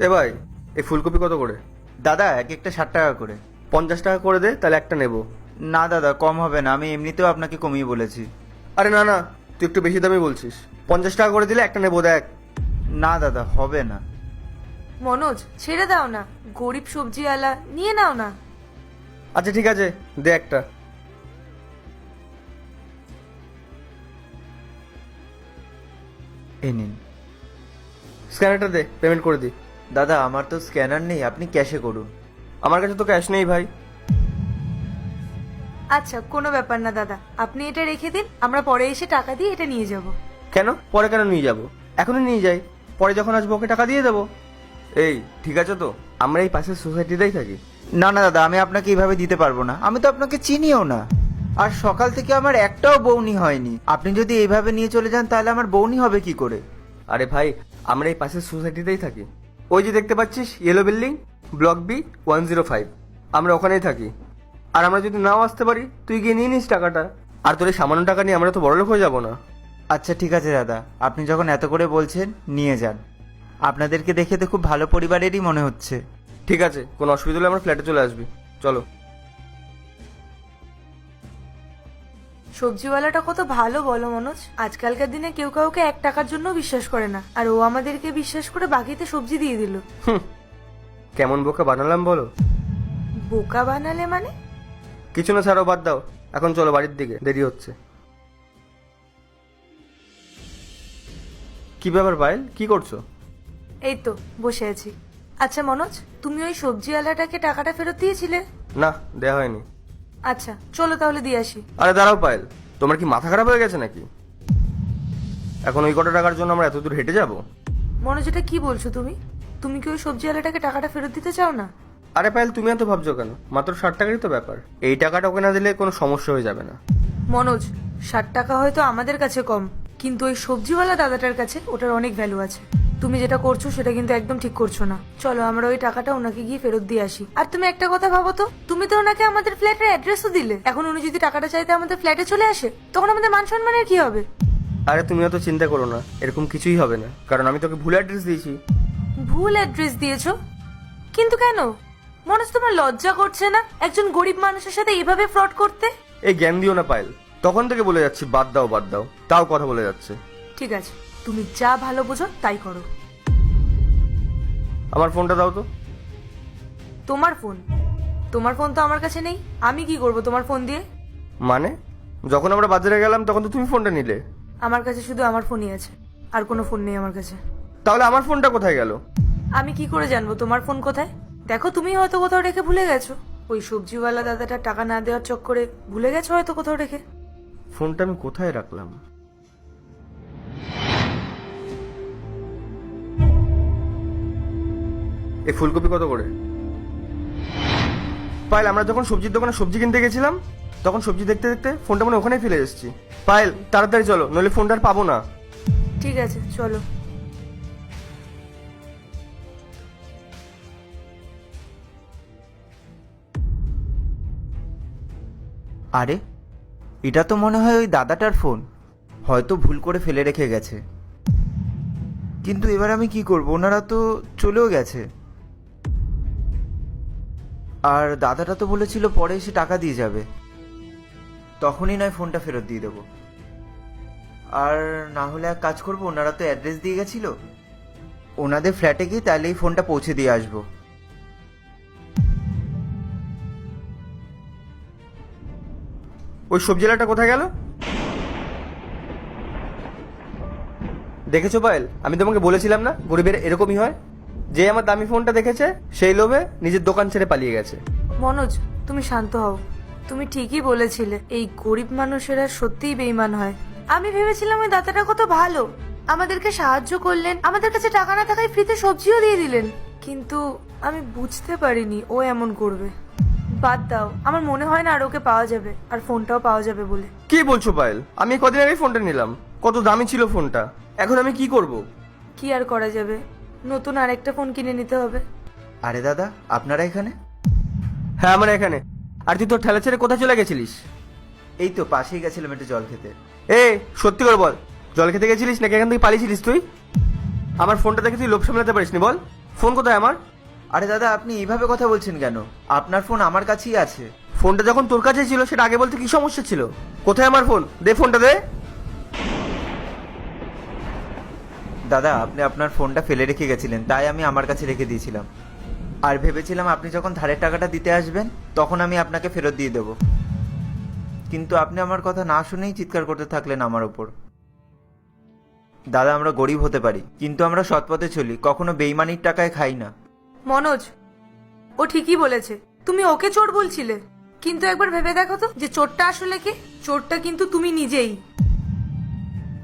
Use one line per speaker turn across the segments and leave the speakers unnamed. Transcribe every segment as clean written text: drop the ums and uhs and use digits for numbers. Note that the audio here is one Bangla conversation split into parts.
এ ভাই, এই ফুলকপি কত করে?
দাদা এক একটা 60 টাকা করে।
50 টাকা করে দে, তাহলে একটা নেব।
না দাদা, কম হবে না, আমি এমনিতেও আপনাকে কমিয়ে বলেছি।
আরে না না, তুই একটু বেশি দামই বলছিস। 50 টাকা করে দিলে একটা নেবো, দেখ।
না দাদা, হবে না।
মনোজ, ছেড়ে দাও না, গরিব সবজিওয়ালা, নিয়ে নাও না।
আচ্ছা ঠিক আছে, দে একটা।
এই নিন।
স্ক্যানারটা দে, পেমেন্ট করে দি।
দাদা আমার তো স্ক্যানার নেই, আপনি ক্যাশে করুন।
আমার কাছে তো ক্যাশ নেই ভাই।
আচ্ছা, কোনো ব্যাপার না দাদা, আপনি এটা রেখে দিন, আমরা পরে এসে টাকা দিয়ে এটা নিয়ে যাব।
কেন পরে কেন নিয়ে যাব? এখনই নিয়ে যাই, পরে যখন আসবো ওকে টাকা দিয়ে দেবো। এই ঠিক আছে তো? আমরা এই পাশের সোসাইটিতেই থাকি।
না না দাদা, আমি আপনাকে এইভাবে দিতে পারবো না, আমি তো আপনাকে চিনিও না। আর সকাল থেকে আমার একটাও বউনি হয়নি, আপনি যদি এইভাবে নিয়ে চলে যান তাহলে আমার বউনি হবে কি করে?
আরে ভাই, আমরা এই পাশের সোসাইটিতেই থাকি। ওই যে দেখতে পাচ্ছিস ইয়েলো বিল্ডিং, ব্লক বি 105, আমরা ওখানেই থাকি। আর আমরা যদি নাও আসতে পারি, তুই গিয়ে নিয়ে নিস টাকাটা। আর তোর এই সামান্য টাকা নিয়ে আমরা তো বড়লোক হয়ে যাবো না।
আচ্ছা ঠিক আছে দাদা, আপনি যখন এত করে বলছেন নিয়ে যান। আপনাদেরকে দেখে তো খুব ভালো পরিবারেরই মনে হচ্ছে।
ঠিক আছে, কোনো অসুবিধা হলে আমরা ফ্ল্যাটে চলে আসবি। চলো।
সবজিওয়ালাটা কত ভালো বলো মনোজ, আজকালকার দিনে কেউ কাউকে 1 টাকার জন্য বিশ্বাস করে না, আর ও আমাদেরকে বিশ্বাস করে বাকিতে সবজি দিয়ে দিল।
কেমন বোকা বানালাম বলো?
বোকা বানালে মানে?
কিছু না ছাড়ো, বাদ দাও। এখন চলো বাড়ির দিকে, দেরি হচ্ছে। কি ব্যাপার পায়েল, কি করছো?
এই তো বসে আছি। আচ্ছা মনোজ, তুমি ওই সবজিওয়ালাটাকে টাকাটা ফেরত দিয়েছিলে?
না, দেয়া হয়নি।
আচ্ছা চলো তাহলে দিয়ে আসি।
আরে দাঁড়াও পায়েল, তোমার কি মাথা খারাপ হয়ে গেছে নাকি? এখন ওই কটা টাকার জন্য আমরা এত দূর হেঁটে যাব?
মনোজ, এটা কি বলছো তুমি? তুমি কি ওই সবজিওয়ালাটাকে টাকাটা ফেরত দিতে চাও না?
আরে পায়েল, তুমি এত ভাবছো কেন? মাত্র 60 টাকারই তো ব্যাপার। এই টাকাটা ওকে না দিলে কোনো সমস্যা হয়ে যাবে না।
মনোজ, 60 টাকা হয়তো আমাদের কাছে কম, কিন্তু ওই সবজিওয়ালা দাদাটার কাছে ওটার অনেক ভ্যালু আছে। তুমি যেটা করছো সেটা কিন্তু একদম ঠিক করছো না। চলো আমরা ওই টাকাটা ওনাকে গিয়ে ফেরত দিয়ে আসি। আর তুমি একটা কথা ভাবো তো, তুমি তো ওনাকে আমাদের ফ্ল্যাটের অ্যাড্রেসও দিলে, এখন উনি যদি টাকাটা চাইতে আমাদের ফ্ল্যাটে চলে আসে, তখন আমাদের মান সম্মানের কি হবে?
আরে তুমি অত চিন্তা করো না, এরকম কিছুই হবে না, কারণ আমি তোকে ভুল অ্যাড্রেস দিয়েছি।
ভুল অ্যাড্রেস দিয়েছো? কিন্তু কেন? মনোজ, তোমার লজ্জা করছে না একজন গরিব মানুষের সাথে এইভাবে ফ্রড করতে?
এই জ্ঞান দিও না পায়েল, তখন থেকে বলে যাচ্ছি বাদ দাও বাদ দাও, তাও কথা বলে যাচ্ছে।
ঠিক আছে, তুমি যা ভালো বোঝো তাই করো।
আমার ফোনটা দাও তো।
তোমার ফোন? তোমার ফোন তো আমার কাছে নেই, আমি কি করব তোমার ফোন দিয়ে?
মানে, যখন আমরা বাজারে গেলাম তখন তো তুমি ফোনটা নিলে।
আমার কাছে শুধু আমার ফোনই আছে, আর কোনো ফোন নেই আমার কাছে।
তাহলে আমার ফোনটা কোথায় গেল?
আমি কি করে জানবো তোমার ফোন কোথায়? দেখো, তুমি হয়তো কোথাও রেখে ভুলে গেছো। ওই সবজিওয়ালা দাদাটা টাকা না দেওয়ার চক্করে ভুলে গেছো হয়তো কোথাও রেখে।
ফোনটা আমি কোথায় রাখলাম? এই ফুলকপি কত করে? পায়েল, আমরা যখন সবজির দোকানে সবজি কিনতে গেছিলাম, তখন সবজি দেখতে দেখতে ফোনটা মনে ওখানেই ফেলে এসেছি। পায়েল তাড়াতাড়ি চলো, নইলে ফোনটা আর পাবো না।
ঠিক আছে চলো।
আরে, এটা তো মনে হয় ওই দাদাটার ফোন, হয়তো ভুল করে ফেলে রেখে গেছে। কিন্তু এবার আমি কি করব, ওনারা তো চলেও গেছে। আর দাদাটা তো বলেছিল পরে এসে টাকা দিয়ে যাবে, তখনই নয় ফোনটা ফেরত দিয়ে দেবো। আর না হলে এক কাজ করবো, ওনারা তো অ্যাড্রেস দিয়ে গেছিল, ওনাদের ফ্ল্যাটে গিয়ে তাহলে এই ফোনটা পৌঁছে দিয়ে আসবো।
ওই সবজিওয়ালাটা কোথায় গেল? দেখেছো পায়েল, আমি তোমাকে বলেছিলাম না গরিবের এরকমই হয়। যে আমার দামি ফোনটা দেখেছে, সেই লোভে নিজের দোকান ছেড়ে পালিয়ে গেছে।
মনোজ, তুমি শান্ত হও। তুমি ঠিকই বলেছিলে, এই গরিব মানুষেরা সত্যিই বেঈমান হয়। আমি ভেবেছিলাম ওই দাদাটা কত ভালো, আমাদেরকে সাহায্য করলেন, আমাদের কাছে টাকা না থাকায় ফ্রিতে সবজিও দিয়ে দিলেন, কিন্তু আমি বুঝতে পারিনি ও এমন করবে। বাদ দাও, আমার মনে হয় না আর ওকে পাওয়া যাবে, আর ফোনটাও পাওয়া যাবে বলে।
কি বলছো পায়েল? আমি কদিন আগে ফোনটা নিলাম, কত দামি ছিল ফোনটা। এখন আমি কি করব?
কি আর করা যাবে, নতুন আরেকটা ফোন কিনে নিতে হবে।
আরে দাদা, আপনারা এখানে?
হ্যাঁ, আমরা এখানে। আর তুই তোর ঠেলা ছেড়ে কোথায় চলে গেছিলিস?
এই তো পাশেই গেছিলাম একটু জল খেতে।
এ সত্যি করে বল, জল খেতে গেছিলিস নাকি এখান থেকে পালিয়েছিলিস তুই? আমার ফোনটা দেখে তুই লোভ সামলাতে পারিসনি বল? ফোন কোথায় আমার?
আরে দাদা, আপনি এইভাবে কথা বলছেন কেন? আপনার ফোন আমার কাছেই আছে।
ফোনটা যখন তোর কাছে ছিল সেটা আগে বলতে কি সমস্যা ছিল? কোথায় আমার ফোন? দে ফোনটা দে।
দাদা, আপনি আপনার ফোনটা ফেলে রেখে গেছিলেন, তাই আমি আমার কাছে রেখে দিয়েছিলাম। আর ভেবেছিলাম আপনি যখন ধারের টাকাটা দিতে আসবেন তখন আমি আপনাকে ফেরত দিয়ে দেব। কিন্তু আপনি আমার কথা না শুনেই চিৎকার করতে থাকলেন আমার ওপর। দাদা, আমরা গরিব হতে পারি, কিন্তু আমরা সৎ পথে চলি, কখনো বেইমানির টাকায় খাই না।
মনোজ, ও ঠিকই বলেছে। তুমি ওকে চোর বলছিলে, কিন্তু একবার ভেবে দেখো তো যে চোরটা আসলে কে? চোরটা কিন্তু তুমি নিজেই।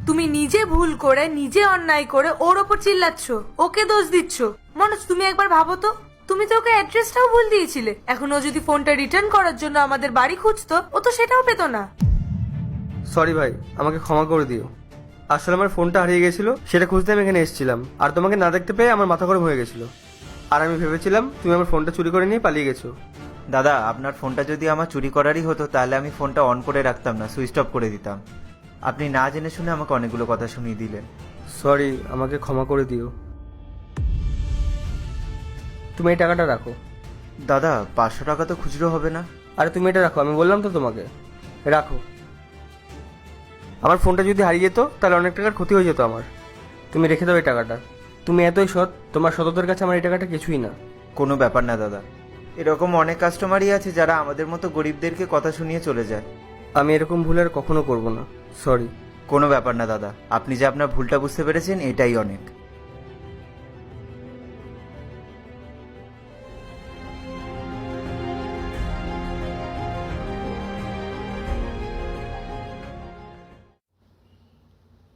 তুমি নিজে ভুল করে, নিজে অন্যায় করে ওর ওপর চিল্লাচ্ছ, ওকে দোষ দিচ্ছ। মনোজ, তুমি একবার ভাবো তো, তুমি তো ওকে অ্যাড্রেসটাও ভুল দিয়েছিলে। এখন ও যদি ফোনটা রিটার্ন করার জন্য আমাদের বাড়ি খুঁজতো, ও তো সেটাও পেতো না।
সরি ভাই, আমাকে ক্ষমা করে দিও। আসলে আমার ফোনটা হারিয়ে গেছিল, সেটা খুঁজতে আমি এখানে এসেছিলাম, আর তোমাকে না দেখতে পেয়ে আমার মাথা গরম হয়ে গেছিল। আর আমি ভেবেছিলাম তুমি আমার ফোনটা চুরি করে নিয়ে পালিয়ে গেছো।
দাদা, আপনার ফোনটা যদি আমার চুরি করারই হতো তাহলে আমি ফোনটা অন করে রাখতাম না, সুইচ অফ করে দিতাম। আপনি না জেনে শুনে আমাকে অনেকগুলো কথা শুনিয়ে দিলেন।
সরি, আমাকে ক্ষমা করে দিও। তুমি এই টাকাটা রাখো।
দাদা, 500 টাকা তো খুচরো হবে না?
আরে তুমি এটা রাখো, আমি বললাম তো তোমাকে, রাখো। আমার ফোনটা যদি হারিয়ে যেত তাহলে অনেক টাকার ক্ষতি হয়ে যেত আমার। তুমি রেখে দাও এই টাকাটা। তুমি এতই সৎ, তোমার সততার কাছে আমার এই টাকাটা কিছুই না।
কোনো ব্যাপার না দাদা, এরকম অনেক কাস্টমারই আছে যারা আমাদের মতো গরিবদেরকে কথা শুনিয়ে চলে যায়।
আমি এরকম ভুল আর কখনো করবো না। সরি।
কোনো ব্যাপার না দাদা, আপনি যে আপনার ভুলটা বুঝতে পেরেছেন এটাই অনেক।